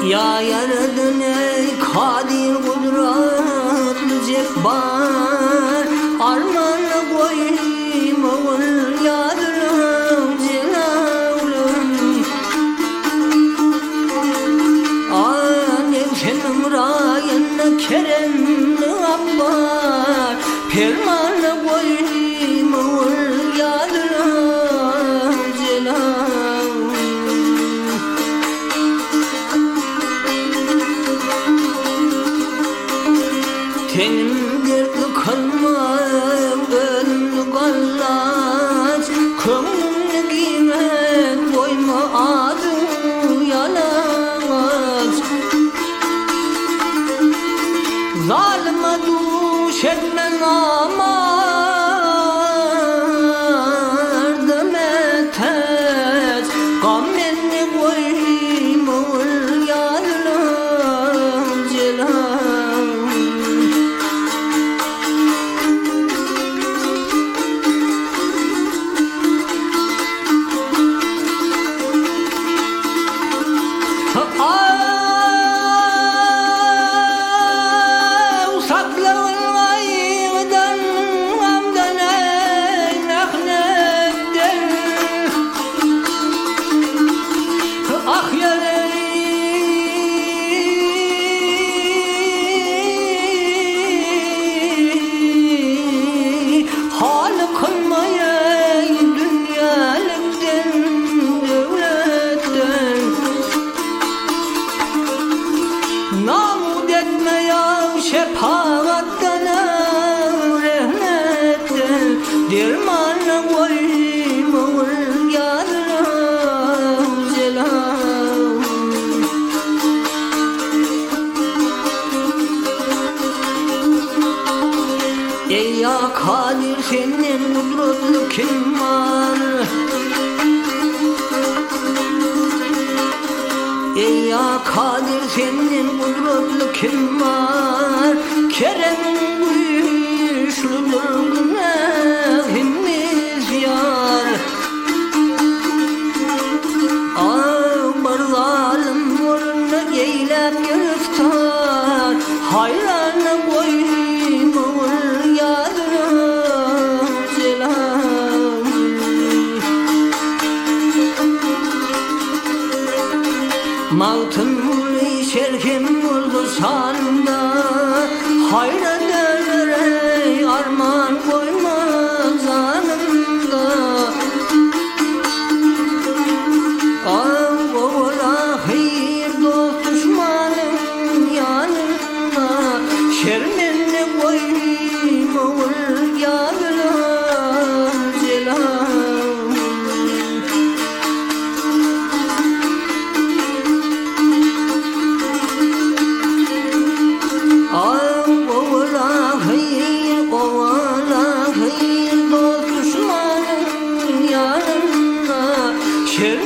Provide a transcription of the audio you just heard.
Ya yaradın ey kadir kudretli cebbar, armağanla koyayım oğul yadırım celalım. Nevşenim rayanla keremli abbar, permanla koyayım oğul yadırım celalım. Tenim derdi kalmam, gönlü kallaç, kömrümle giymek koyma adı yalaç. Zalime duş etmen amar demeteç, gam beni koyma ol yadırım celalım. Namud etme ya şefaattan rahmetten, dermanla koyayım oğul yadırım celalım. Ey ya kadir senin kudretli kim var? Ey ya kadir senin kudretli kim var? Keremin güçlüdür günahimiz yar. Ağır zalim vuruna eylem giriftar, hayrana koyayım oğul yadırım celalım. Mağtın muli şerhim oldu sanında, hayra döner arman koyma zanımda. Oğula hayır dost düşmanım yanında, şermenle koyayım oğul yadırım celalım. Oğula hayır dost düşmanım yanında, şer